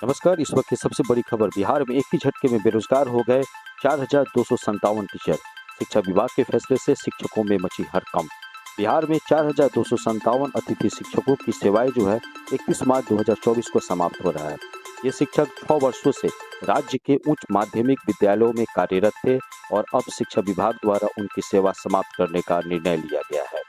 नमस्कार। इस वक्त की सबसे बड़ी खबर, बिहार में एक ही झटके में बेरोजगार हो गए 4,257 टीचर। शिक्षा विभाग के फैसले से शिक्षकों में मची हड़कंप। बिहार में 4,257 अतिथि शिक्षकों की सेवाएं जो है 31 मार्च 2024 को समाप्त हो रहा है। ये शिक्षक 6 वर्षों से राज्य के उच्च माध्यमिक विद्यालयों में कार्यरत थे और अब शिक्षा विभाग द्वारा उनकी सेवा समाप्त करने का निर्णय लिया गया है।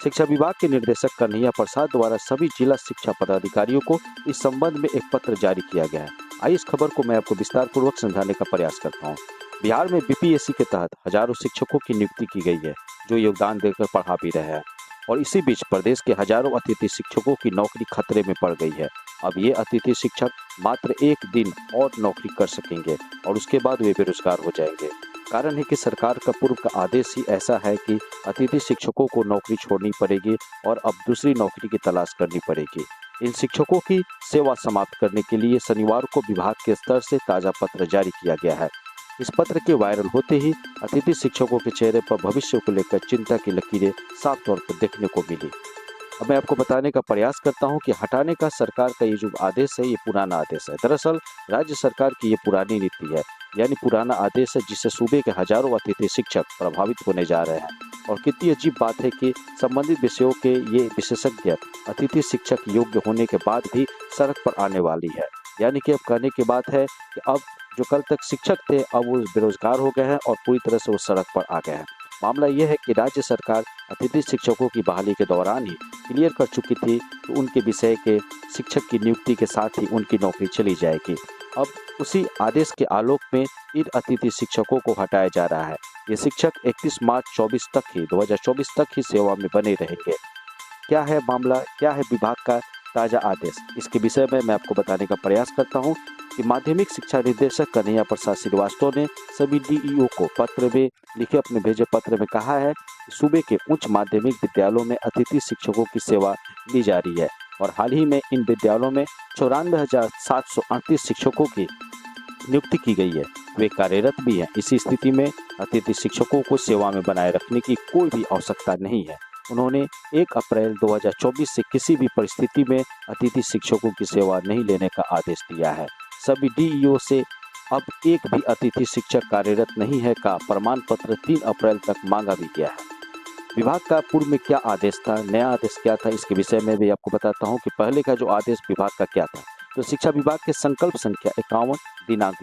शिक्षा विभाग के निदेशक कन्हैया प्रसाद द्वारा सभी जिला शिक्षा पदाधिकारियों को इस संबंध में एक पत्र जारी किया गया है। आइए इस खबर को मैं आपको विस्तार पूर्वक समझाने का प्रयास करता हूँ। बिहार में बीपीएससी के तहत हजारों शिक्षकों की नियुक्ति की गई है, जो योगदान देकर पढ़ा भी रहे हैं। और इसी बीच प्रदेश के हजारों अतिथि शिक्षकों की नौकरी खतरे में पड़ गई है। अब ये अतिथि शिक्षक मात्र एक दिन और नौकरी कर सकेंगे और उसके बाद वे बेरोजगार हो जाएंगे। कारण है कि सरकार का पूर्व का आदेश ही ऐसा है कि अतिथि शिक्षकों को नौकरी छोड़नी पड़ेगी और अब दूसरी नौकरी की तलाश करनी पड़ेगी। इन शिक्षकों की सेवा समाप्त करने के लिए शनिवार को विभाग के स्तर से ताज़ा पत्र जारी किया गया है। इस पत्र के वायरल होते ही अतिथि शिक्षकों के चेहरे पर भविष्य को लेकर चिंता की लकीरें साफ तौर पर देखने को मिली। अब मैं आपको बताने का प्रयास करता हूं कि हटाने का सरकार का ये जो आदेश है, ये पुराना आदेश है। दरअसल राज्य सरकार की ये पुरानी नीति है, यानी पुराना आदेश है, जिससे सूबे के हजारों अतिथि शिक्षक प्रभावित होने जा रहे हैं। और कितनी अजीब बात है कि संबंधित विषयों के ये विशेषज्ञ अतिथि शिक्षक योग्य होने के बाद भी सड़क पर आने वाली है। यानी कि अब कहने की बात है कि अब जो कल तक शिक्षक थे, अब वो बेरोजगार हो गए हैं और पूरी तरह से वो सड़क पर आ गए हैं। मामला यह है कि राज्य सरकार अतिथि शिक्षकों की बहाली के दौरान ही क्लियर कर चुकी थी कि उनके विषय के शिक्षक की नियुक्ति के साथ ही उनकी नौकरी चली जाएगी। अब उसी आदेश के आलोक में इन अतिथि शिक्षकों को हटाया जा रहा है। ये शिक्षक 31 मार्च 2024 तक ही सेवा में बने रहेंगे। क्या है मामला, क्या है विभाग का ताज़ा आदेश, इसके विषय में मैं आपको बताने का प्रयास करता हूं कि माध्यमिक शिक्षा निदेशक कन्हैया प्रसाद श्रीवास्तव ने सभी डीईओ को पत्र में लिखे अपने भेजे पत्र में कहा है कि सूबे के उच्च माध्यमिक विद्यालयों में अतिथि शिक्षकों की सेवा ली जा रही है और हाल ही में इन विद्यालयों में 94,738 शिक्षकों की नियुक्ति की गई है। वे कार्यरत भी हैं। इसी स्थिति में अतिथि शिक्षकों को सेवा में बनाए रखने की कोई भी आवश्यकता नहीं है। उन्होंने 1 अप्रैल 2024 से किसी भी परिस्थिति में अतिथि शिक्षकों की सेवा नहीं लेने का आदेश दिया है। सभी डीईओ से अब एक भी अतिथि शिक्षक कार्यरत नहीं है का प्रमाण पत्र 3 अप्रैल तक मांगा भी गया है। विभाग का पूर्व में क्या आदेश था, नया आदेश क्या था, इसके विषय में भी आपको बताता हूं कि पहले का जो आदेश विभाग का क्या था। तो शिक्षा विभाग के संकल्प संख्या 51 दिनांक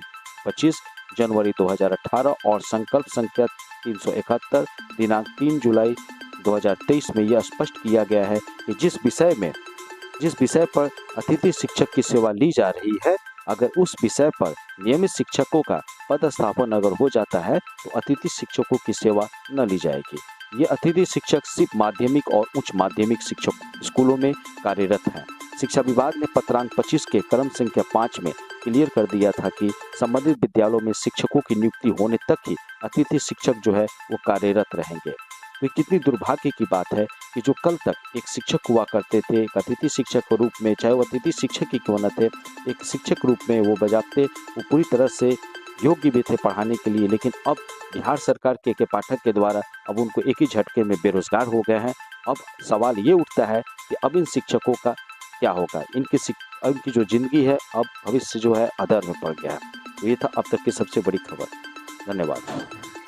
25 जनवरी 2018 और संकल्प संख्या 371 दिनांक 3 जुलाई 2023 में यह स्पष्ट किया गया है कि जिस विषय पर अतिथि शिक्षक की सेवा ली जा रही है, अगर उस विषय पर नियमित शिक्षकों का पदस्थापन अगर हो जाता है तो अतिथि शिक्षकों की सेवा न ली जाएगी। ये अतिथि शिक्षक सिर्फ माध्यमिक और उच्च माध्यमिक शिक्षक स्कूलों में कार्यरत हैं। शिक्षा विभाग ने पत्रांक 25 के क्रम संख्या 5 में क्लियर कर दिया था कि संबंधित विद्यालयों में शिक्षकों की नियुक्ति होने तक ही अतिथि शिक्षक जो है वो कार्यरत रहेंगे। तो कितनी दुर्भाग्य की बात है कि जो कल तक एक शिक्षक हुआ करते थे, एक अतिथि शिक्षक के रूप में, चाहे वो अतिथि शिक्षक ही क्यों न थे, एक शिक्षक रूप में वो बजाते, वो पूरी तरह से योग्य भी थे पढ़ाने के लिए, लेकिन अब बिहार सरकार के पाठक के द्वारा अब उनको एक ही झटके में बेरोजगार हो गए हैं। अब सवाल ये उठता है कि अब इन शिक्षकों का क्या होगा। इनकी जो जिंदगी है, अब भविष्य जो है अधर में पड़ गया है। तो ये था अब तक की सबसे बड़ी खबर। धन्यवाद।